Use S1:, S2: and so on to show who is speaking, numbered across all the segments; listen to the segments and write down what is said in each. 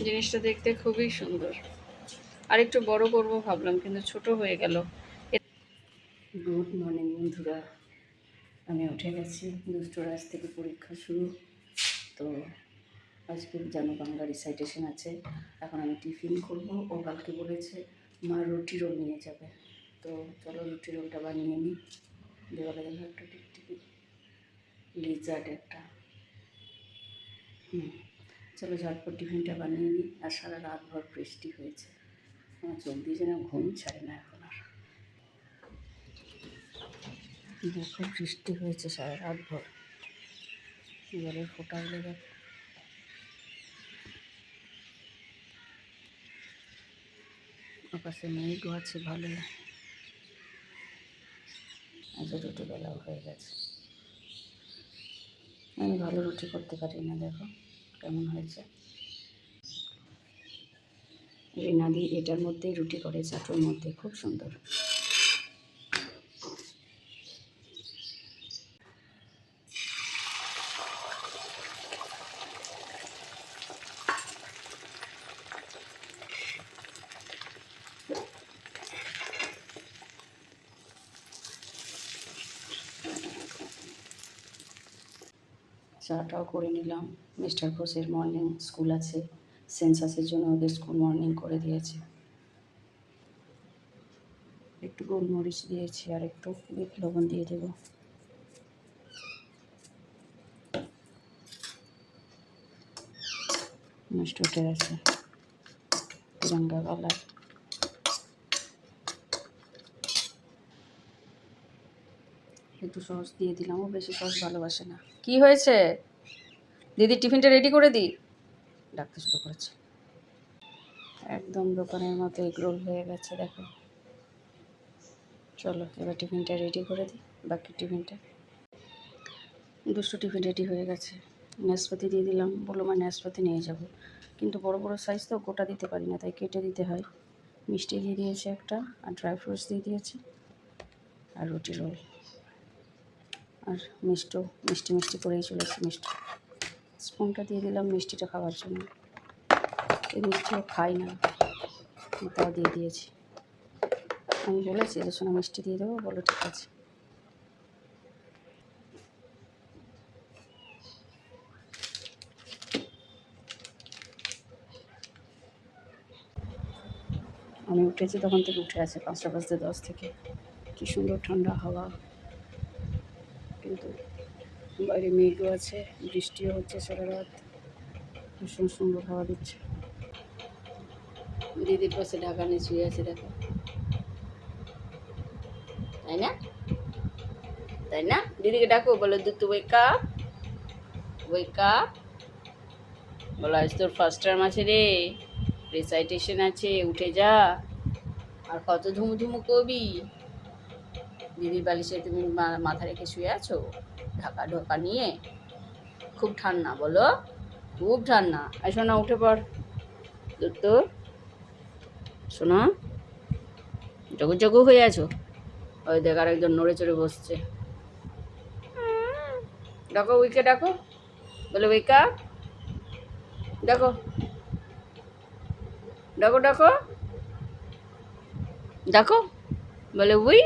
S1: জিনিসটা দেখতে খুবই সুন্দর। আর একটু বড় করব ভাবলাম, কিন্তু ছোট হয়ে গেল। গুড মর্নিং বন্ধুরা, আমি উঠে গেছি। দুষ্টুর আজ থেকে পরীক্ষা শুরু। তো আজকে জানো বাংলা রিসাইটেশন আছে। এখন আমি টিফিন করব। ও কালকে বলেছে মা রুটি রোল নিয়ে যাবে, তো চলো রুটি রোলটা বানিয়ে নিই। দেওয়ালে দেখো একটা টিকটিকি লিজার্ড একটা। চলো ঝটপট টিফিনটা বানিয়ে নিই। আর সারা রাত ভর বৃষ্টি হয়েছে, আমার চোখ দিয়ে যেন ঘুম ছাড়ে না এখন আর। দেখো বৃষ্টি হয়েছে সারা রাত ভর, জলের ফোঁটাগুলো দেখো। আকাশে মেঘও আছে ভালো। আজ রুটি বেলাও হয়ে গেছে। আমি ভালো রুটি করতে পারি না, দেখো কেমন হয়েছে। রিনাদি এটার মধ্যেই রুটি করে, চাটুর মধ্যে, খুব সুন্দর। চাটাও করে নিলাম। মিস্টার ঘোষের মর্নিং স্কুল আছে, সেন্সাসের জন্য ওদের স্কুল মর্নিং করে দিয়েছে। একটু গোলমরিচ দিয়েছি আর একটু বিট লবণ দিয়ে দেবো। নষ্ট উঠে গেছে তিরঙ্গা কালার। একটু সস দিয়ে দিলাম, ও বেশি সস ভালোবাসে না। কি হয়েছে দিদি? টিফিনটা রেডি করে দিই। ডাকতে শুরু করেছে। একদম দোকানের মতো এগরোল হয়ে গেছে দেখো। চলো এবার টিফিনটা রেডি করে দিই। বাকি টিফিনটা, দুটো টিফিন রেডি হয়ে গেছে। নাশপাতি দিয়ে দিলাম, বললো মা নাশপাতি নিয়ে যাব, কিন্তু বড় বড় সাইজ তো গোটা দিতে পারি না, তাই কেটে দিতে হয়। মিষ্টি দিয়ে দিয়েছে একটা, আর ড্রাই ফ্রুটস দিয়ে দিয়েছে, আর রুটি রোল, আর মিষ্টি মিষ্টি করেই চলেছে। মিষ্টি স্পুনটা দিয়ে দিলাম মিষ্টিটা খাওয়ার জন্য। এই মিষ্টিও খাই না, তাও দিয়ে দিয়েছি। আমি বলেছি এদের সঙ্গে মিষ্টি দিয়ে দেবো, বলো ঠিক আছে। আমি উঠেছি তখন থেকে উঠে আছে 5:10 থেকে। কী সুন্দর ঠান্ডা হাওয়া, কিন্তু বাইরে মেঘও আছে, বৃষ্টিও হচ্ছে সারা রাত। ভীষণ সুন্দর হাওয়া দিচ্ছে। দিদির পাশে ঢাকা নিয়ে শুয়ে আছে দেখো, তাই না? তাই না? দিদিকে ডাকো, বলো দুতু ওয়েক আপ, ওয়েক আপ। বলো আজ তোর ফার্স্ট টার্ম আছে রে, রিসাইটেশন আছে, উঠে যা। আর কত ধুমুধুমু করবি? দিদির বালিশে তুমি মাথা রেখে শুয়ে আছো ঢাকা ঢোকা নিয়ে। খুব ঠান্ডা, বলো খুব ঠান্ডা। আর শোনা উঠে পড় দুতু, শোনা জগু জগু হয়ে আছো। ওই দেখ আর একজন নড়ে চড়ে বসছে। ডাকো উইকে, ডাকো, বলে উইকা, ডাকো ডাকো ডাকো ডাকো, বলে উই,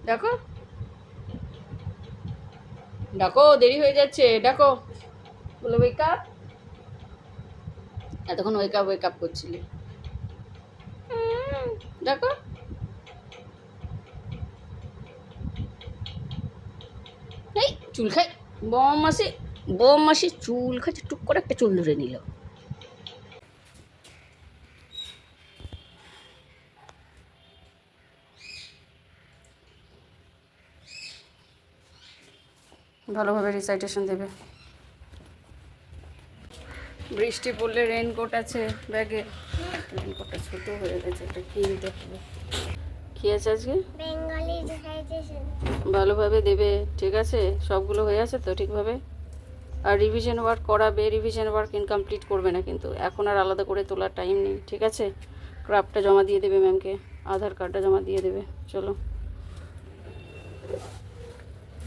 S1: ডাকো ডাকো, দেরি হয়ে যাচ্ছে, ডাকো, বলে ওয়েক আপ। এতক্ষণ ওয়েক আপ করছিলি, ডাকো। এই চুল খাই, বম মাসি চুল খাচ্ছে, টুক করে একটা চুল ধরে নিল। ভালোভাবে রিসাইটেশন দেবে। বৃষ্টি পড়লে রেনকোট আছে ব্যাগে, রেনকোটটা ছোটো হয়ে গেছে, একটা কিনতে হবে। কী আছে আজকে? বেঙ্গলি রিসাইটেশন ভালোভাবে দেবে, ঠিক আছে? সবগুলো হয়ে আছে তো ঠিকভাবে? আর রিভিশন ওয়ার্ক করাবে, রিভিশন ওয়ার্ক ইনকমপ্লিট করবে না কিন্তু, এখন আর আলাদা করে তোলার টাইম নেই, ঠিক আছে? ক্রাফটটা জমা দিয়ে দেবে ম্যামকে, আধার কার্ডটা জমা দিয়ে দেবে। চলো,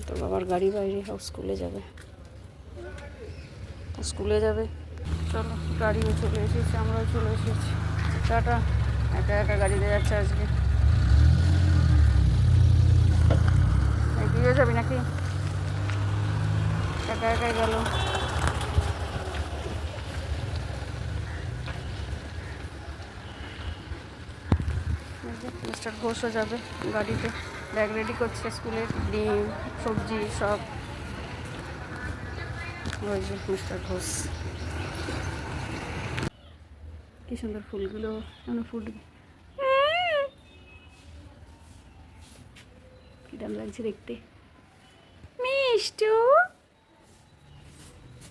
S1: তোর বাবার গাড়ি বাইরে, স্কুলে যাবে। স্কুলে যাবে। চলো, গাড়িও চলে এসেছে, আমরাও চলে এসেছি। টাটা। একা একা গাড়িতে যাচ্ছে আজকে। এগিয়ে যাবি নাকি? একা একাই গেল। মিস্টার ঘোষও যাবে গাড়িতে, ব্যাগ রেডি করছে স্কুলের, ডিম সবজি সব। ওই যে মিস্টার ঘোষ। কি সুন্দর ফুলগুলো এখনো ফুটবে। কি দাম লাগছে দেখতে। মিষ্টু,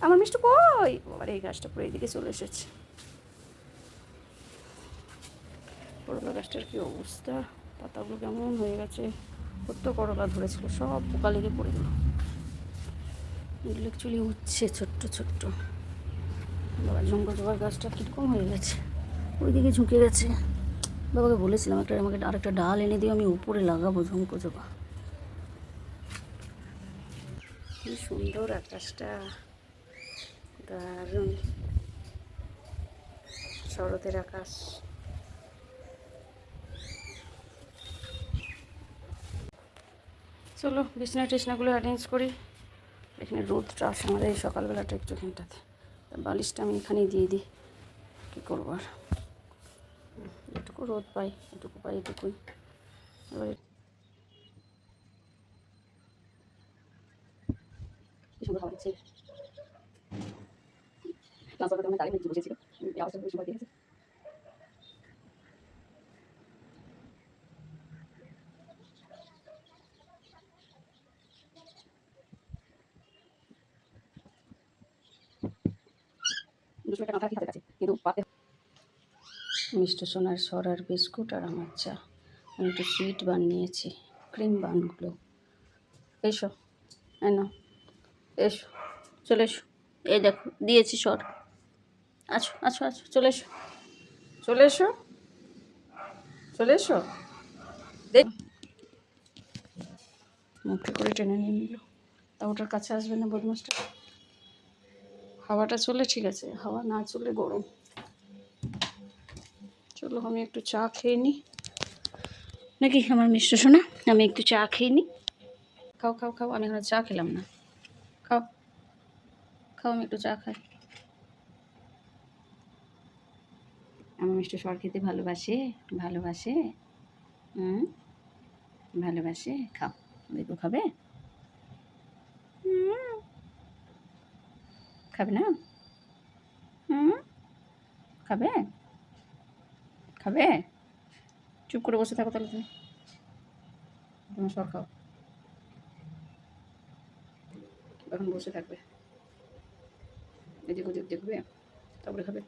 S1: আমার মিষ্টু কই? আবার এই গাছটা পুরো এইদিকে চলে এসেছে। করলা গাছটার কি অবস্থা, পাতাগুলো কেমন হয়ে গেছে। কত করলা ধরেছিল, সব পোকা লেগে পড়ে গেল। এগুলো অ্যাকচুয়ালি উঠছে ছোট্ট ছোট্ট। বাবা ঝুমকো জবার গাছটা কীরকম হয়ে গেছে, ওইদিকে ঝুঁকে গেছে। বাবাকে বলেছিলাম আমাকে আরেকটা ডাল এনে দিও, আমি উপরে লাগাবো ঝুমকো জবা। কি সুন্দর আকাশটা, দারুণ শরতের আকাশ। চলো বিছনা টিছনাগুলো অ্যারেঞ্জ করি। এখানে রোদটা আসে আমাদের এই সকালবেলাটা একটুখানটাতে, বালিশটা আমি এখানেই দিয়ে দিই। কী করবো আর, এটুকু রোদ পাই, এটুকু পাই, এটুকুই। এবারে কি সুন্দর হাওয়া দিচ্ছে। দাঁড়িয়ে বসেছিল, সময় দিয়েছে। দুশো টাকা মাথা হাতের কাছে, কিন্তু পাতে মিষ্টি সোনার সরার বিস্কুট আর আমার চা। আমি একটু সুইট বান নিয়েছি, ক্রিম বানগুলো। এসো, না এসো, চলে এসো। এই দেখো দিয়েছি সর। আছো আছো আছো, চলে এসো, চলে এসো, চলে এসো। দেখ মুখে করে টেনে নিয়ে নিল, তা ওটার কাছে আসবে না বদমাসটা। হাওয়াটা চলে ঠিক আছে, হাওয়া না চলে গরম। চলো আমি একটু চা খেয়ে নিই, নাকি আমার মিষ্টি সোনা? আমি একটু চা খেয়ে নিই। খাও খাও খাও, আমি এখনো চা খেলাম না। খাও খাও, আমি একটু চা খাই। আমার মিষ্টি সর খেতে ভালোবাসে, ভালোবাসে। হুম, ভালোবাসে। খাও, দেখো খাবে। খাবে না? খাবে, খাবে। চুপ করে বসে থাকো তাহলে তুমি, তোমার সর খাও। এখন বসে থাকবে, এদিক ওদিক দেখবে, তারপরে খাবে।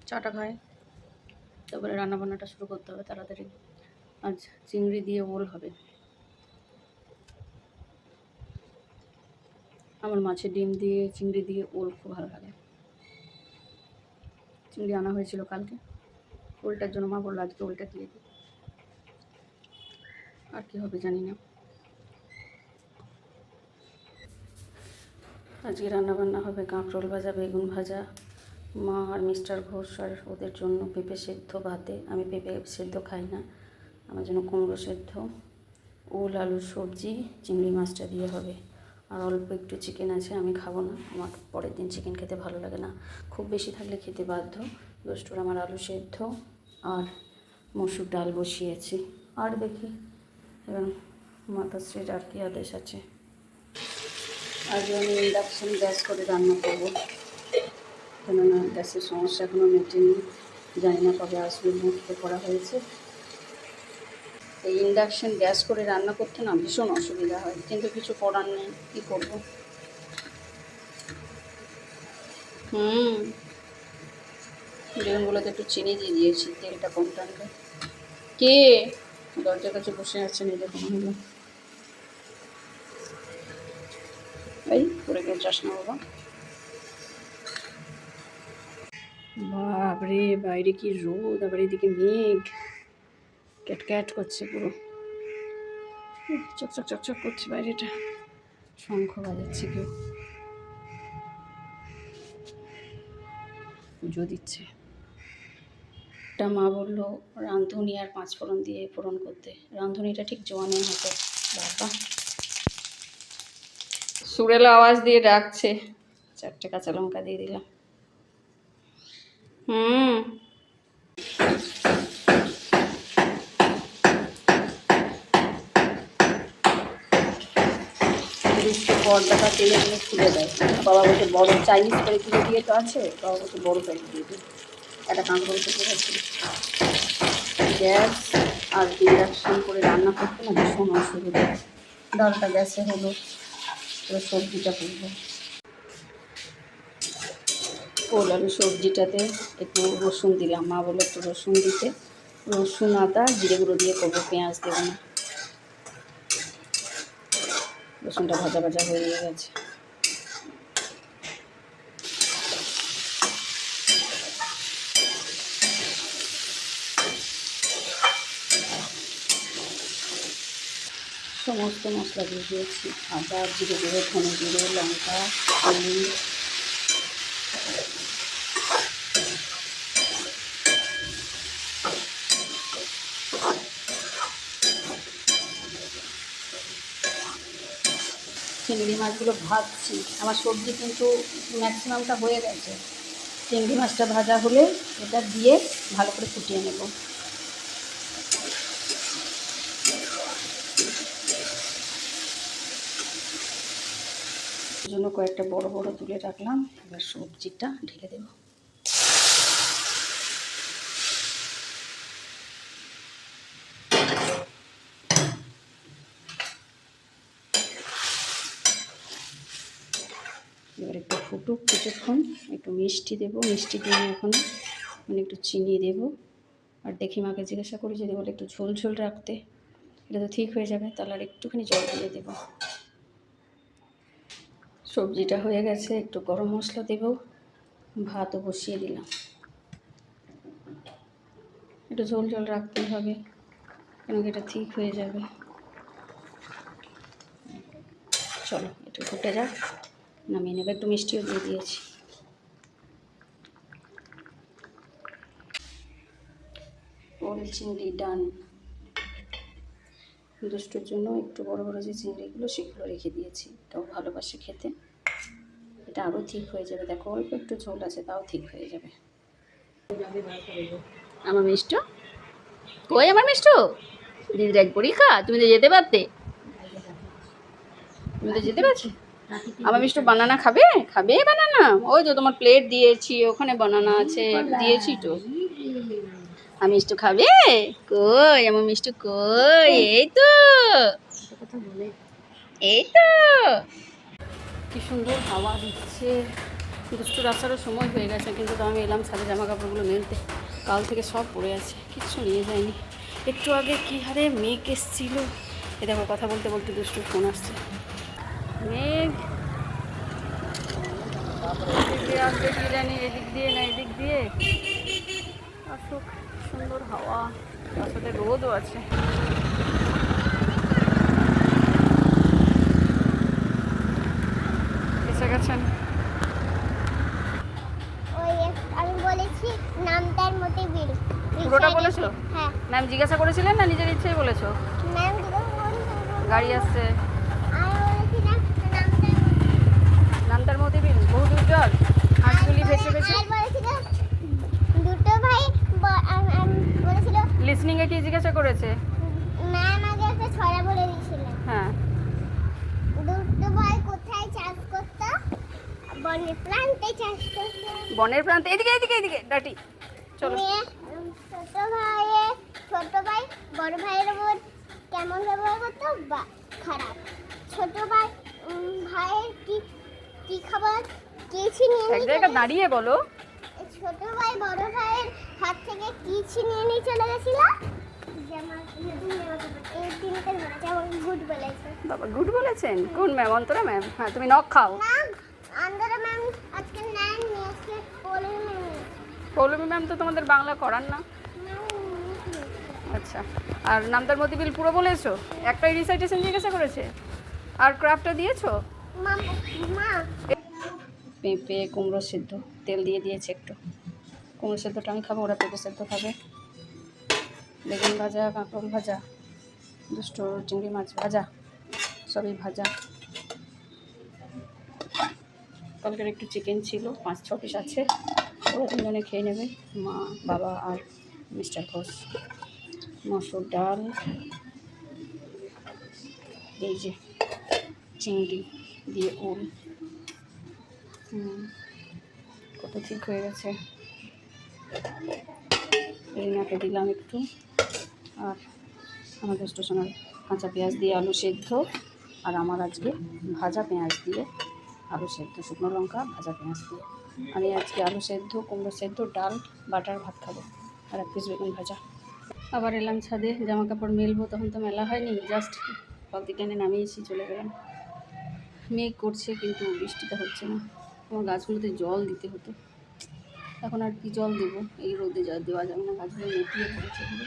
S1: চাটা খায়, তারপরে রান্নাবান্নাটা শুরু করতে হবে তাড়াতাড়ি। আজ চিংড়ি দিয়ে ওল হবে। আমার মাছের ডিম দিয়ে চিংড়ি দিয়ে ওল খুব ভালো লাগে। চিংড়ি আনা হয়েছিল কালকে, ওলটার জন্য মা বললো আজকে ওলটা দিয়ে দিই। আর কি হবে জানি না। আজকে রান্নাবান্না হবে কাঁকরোল ভাজা, বেগুন ভাজা। মা আর মিস্টার ঘোষ আর ওদের জন্য পেঁপে সেদ্ধ ভাতে। আমি পেঁপে সেদ্ধ খাই না, আমার জন্য কুমড়ো সেদ্ধ, ওল আলুর সবজি, চিংড়ি মাছটা দিয়ে হবে। আর অল্প একটু চিকেন আছে, আমি খাবো না, আমার পরের দিন চিকেন খেতে ভালো লাগে না, খুব বেশি থাকলে খেতে বাধ্য। দুষ্টুর আমার আলু সেদ্ধ আর মসুর ডাল বসিয়েছি। আর দেখি এবং মাতাশ্রীর আর কি আদেশ আছে। আজ আমি ইন্ডাকশান গ্যাস করে রান্না করবো, কেননা গ্যাসের সমস্যা এখনও মেটেনি, জানি না কবে আসবে। মুখে করা হয়েছে। এই ইন্ডাকশান গ্যাস করে রান্না করতে না ভীষণ অসুবিধা হয়, কিন্তু কিছু করার নেই, কী করবো। বেগুনগুলোতে একটু চিনি দিয়ে দিয়েছি, তেলটা কম টানবে। কে দরজার কাছে বসে আছে নিজে হলো? এই পরে কেউ যাস না বাবা। বাপরে বাইরে কি রোদ, আবার এদিকে মেঘ ক্যাট ক্যাট করছে পুরো, চকচক চকচক করছে বাইরেটা। শঙ্খ বাজাচ্ছে কেউ, পুজো দিচ্ছে। একটা মা বললো রাঁধুনি আর 5 ফোড়ন দিয়ে ফোড়ন করতে। রাঁধুনিটা ঠিক জোয়ানে হতো। বাবা সুরেলা আওয়াজ দিয়ে ডাকছে। 4টে কাঁচা লঙ্কা দিয়ে দিলাম। পর্দাটা টেনে নিয়ে খুলে দেয়। বাবা বলতে বড় চাইনিজ করে কিনে দিয়ে তো আছে, বাবা বলতে বড় প্যাকেট দিয়ে দিই। একটা কাঁকড় থেকে যাচ্ছি। গ্যাস আর ইন্ডাকশান করে রান্না করতে না ভীষণ অসুবিধা। ডালটা গ্যাসে হলো, এবার সবজিটা করবো। আমি সবজিটাতে একটু রসুন দিলাম। মা বলে একটু রসুন দিতে, রসুন আদা জিরে গুঁড়ো দিয়ে করবো, পেঁয়াজ দেবো না। রসুনটা ভাজা ভাজা হয়ে গেছে। সমস্ত মশলা দিয়ে দিয়েছি, আদা জিরে গুঁড়ো ধনে জিরে লঙ্কা হলুদ। চিংড়ি মাছগুলো ভাজছি। আমার সবজি কিন্তু ম্যাক্সিমামটা হয়ে গেছে। চিংড়ি মাছটা ভাজা হলে এটা দিয়ে ভালো করে ফুটিয়ে নেব। জন্য কয়েকটা বড় বড় তুলে রাখলাম। এবার সবজিটা ঢেলে দেব। এবার একটু ফুটুক কিছুক্ষণ, একটু মিষ্টি দেবো। মিষ্টি দিয়ে এখন একটু চিনি দেবো। আর দেখি মাকে জিজ্ঞাসা করি যদি বলে একটু ঝোল ঝোল রাখতে, এটা তো ঠিক হয়ে যাবে। তাহলে আর একটুখানি জল দিয়ে দেবো। সবজিটা হয়ে গেছে, একটু গরম মশলা দেবো। ভাতও বসিয়ে দিলাম। একটু ঝোল ঝোল রাখতেই হবে, কেন কি এটা ঠিক হয়ে যাবে। চলো একটু ফুটে যাক, নামিয়ে নেবে। একটু মিষ্টিও দিয়ে দিয়েছি। ওল চিংড়ি ডান। দুষ্টুর জন্য একটু বড় বড় যে চিংড়িগুলো সেগুলো রেখে দিয়েছি। এটাও ভালোবাসে খেতে। এটা আরও ঠিক হয়ে যাবে। দেখো অল্প একটু ঝোল আছে, তাও ঠিক হয়ে যাবে। আমার মিষ্টু কই? আমার মিষ্টু দিদির এক পরীক্ষা, তুমি তো যেতে পারতে। তুমি তো যেতে পারছি। আমার মিষ্টু বানানা খাবে? খাবে বানানা? ওই তো তোমার প্লেট দিয়েছি, ওখানে বানানা আছে, দিয়েছি তো। আমি মিষ্টু খাবে? কই আমার মিষ্টু কই? এই তো, এই তো। কি সুন্দর হাওয়া দিচ্ছে। দুষ্টুর আসারও সময় হয়ে গেছে, কিন্তু তো আমি এলাম ছাদে জামা কাপড়গুলো মেলতে। কাল থেকে সব পড়ে আছে, কিচ্ছু নিয়ে যায়নি। একটু আগে কি হারে মেঘ এসছিল। এ দেখো কথা বলতে বলতে দুষ্টুর ফোন আসছে। মেঘ আসবে কি জানি, এদিক দিয়ে না এদিক দিয়ে আসুক। সুন্দর হাওয়া, তার সাথে রোদও আছে। এসে গেছেন।
S2: আমি বলেছি নামটার মধ্যে বিল।
S1: পুরোটা বলেছো?
S2: হ্যাঁ।
S1: ম্যাম জিজ্ঞাসা করেছিলেন না নিজের ইচ্ছেই বলেছো?
S2: ম্যাম
S1: গাড়ি আসছে।
S2: আমি বলেছিলাম
S1: নামটার মধ্যে বিল, বহু দূর জল, হাঁসগুলি ভেসে ভেসে।
S2: আর বলেছিলাম দুটো ভাই বলেছিল।
S1: লিসনিং এ কি জিজ্ঞাসা করেছে?
S2: ম্যাম আগে একটা ছড়া বলে দিয়েছিলেন।
S1: হ্যাঁ।
S2: দুটো ভাই কোথায় চাষ করতো? বনের প্রান্তে চাষ করতো।
S1: বনের প্রান্তে। এদিকে এদিকে এদিকে ডাটি চলো।
S2: ছোট ভাই বড় ভাইয়ের উপর কেমন ব্যবহার করতো? বা খারাপ। ছোট ভাই ভাইয়ের কি খাবার কি ছিনিয়ে
S1: এক জায়গায় দাঁড়িয়ে বলো।
S2: ছোট ভাই বড় ভাইয়ের হাত থেকে কি ছিনিয়ে নিয়ে চলে গেছিল? এই তিনটে যেমন গুড বলেছে।
S1: বাবা গুড বলেছেন? কোন ম্যাম? অন্তরা ম্যাম? হ্যাঁ তুমি নখ খাও।
S2: না, অন্তরা ম্যাম আজকে নেননি, আজকে পৌলমী ম্যাম।
S1: পৌলমী ম্যাম তো তোমাদের বাংলা করান না। আচ্ছা, আর নামটার মধ্যে বিল পুরো বলেছো? একটাই রিসাইটেশন জিজ্ঞাসা করেছে? আর ক্রাফটটা দিয়েছো?
S2: মা মা
S1: পেঁপে কুমড়ো সিদ্ধ তেল দিয়ে দিয়েছে একটু। কুমড়ো সেদ্ধটা আমি খাবো, ওরা পেঁপে সেদ্ধ খাবে। বেগুন ভাজা, কাঁকরোল ভাজা, দুটো চিংড়ি মাছ ভাজা, সবই ভাজা। কালকের একটু চিকেন ছিল, 5-6 পিস আছে, ওরা 3 জনে খেয়ে নেবে, মা বাবা আর মিস্টার ঘোষ। মসুর ডাল, এই যে চিংড়ি দিয়ে ওল, কত ঠিক হয়ে গেছে। রিনাকে দিলাম একটু, আর আমাদের স্টেশনের কাঁচা পেঁয়াজ দিয়ে আলু সেদ্ধ, আর আমার আজকে ভাজা পেঁয়াজ দিয়ে আলু সেদ্ধ, শুকনো লঙ্কা ভাজা পেঁয়াজ দিয়ে। আমি আজকে আলু সেদ্ধ, কুমড়ো সেদ্ধ, ডাল, বাটার ভাত খাবো, আর 1 পিস বেগুন ভাজা। আবার এলাম ছাদে, জামা কাপড় মেলবো, তখন তো মেলা হয়নি, জাস্ট বালতি টেনে নামিয়েছি, চলে গেলাম। মেঘ করছে কিন্তু বৃষ্টিটা হচ্ছে না। আমার গাছগুলোতে জল দিতে হতো, এখন আর কি জল দেবো, এই রোদে যা দেওয়া যাবে না, গাছগুলো নেতিয়ে পড়েছে পুরো।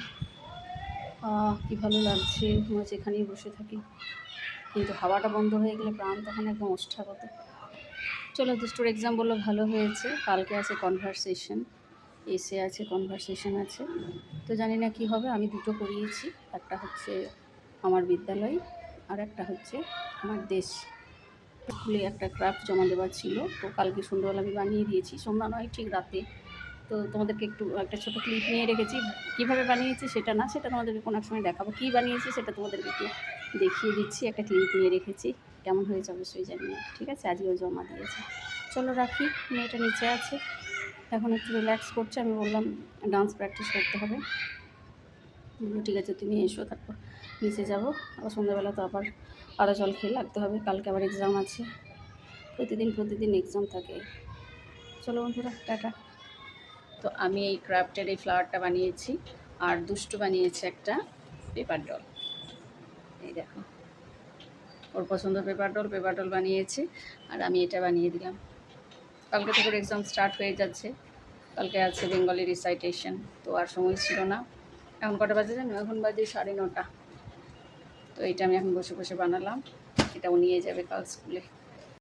S1: কী ভালো লাগছে, মনে হচ্ছে এখানেই বসে থাকি, কিন্তু হাওয়াটা বন্ধ হয়ে গেলে প্রাণ তখন একদম ওষ্ঠাগত। চলো, দুষ্টুর এক্সাম বললো ভালো হয়েছে, কালকে আছে কনভারসেশন, এসে আছে, কনভারসেশন আছে, তো জানি না কী হবে। আমি 2টো করিয়েছি, একটা হচ্ছে আমার বিদ্যালয়, আর একটা হচ্ছে আমার দেশ। স্কুলে একটা ক্রাফট জমা দেওয়ার ছিল, তো কালকে সন্ধ্যাবেলা আমি বানিয়ে দিয়েছি, সন্ধ্যা নয় ঠিক রাতে। তো তোমাদেরকে একটু একটা ছোটো ক্লিপ নিয়ে রেখেছি, কীভাবে বানিয়েছি সেটা না, সেটা তোমাদেরকে কোনো এক সময় দেখাবো। কী বানিয়েছি সেটা তোমাদেরকে একটু দেখিয়ে দিচ্ছি, একটা ক্লিপ নিয়ে রেখেছি, কেমন হয়েছে অবশ্যই জানি না। ঠিক আছে, আজকেও জমা দিয়েছে। চলো রাখি, মেয়েটা নিচে আছে, এখন একটু রিল্যাক্স করছে। আমি বললাম ডান্স প্র্যাকটিস করতে হবে, ঠিক আছে তুমি এসো, তারপর নিচে যাবো। আবার সন্ধ্যাবেলা তো আবার আদা জল খেয়ে লাগতে হবে, কালকে আবার এক্সাম আছে, প্রতিদিন এক্সাম থাকে। চলো বন্ধুরা, টাটা। তো আমি এই ক্রাফটের এই ফ্লাওয়ারটা বানিয়েছি, আর দুষ্টু বানিয়েছে একটা পেপার ডল, এই দেখো ওর পছন্দ পেপার ডল বানিয়েছে, আর আমি এটা বানিয়ে দিলাম। কালকে থেকে ওর এক্সাম স্টার্ট হয়ে যাচ্ছে, কালকে আছে বেঙ্গলি রিসাইটেশন, তো আর সময় ছিল না। এখন কটা বাজে জানো? এখন বাজে 9:30। তো এটা আমি এখন বসে বসে বানালাম, এটা ও নিয়ে যাবে কাল স্কুলে।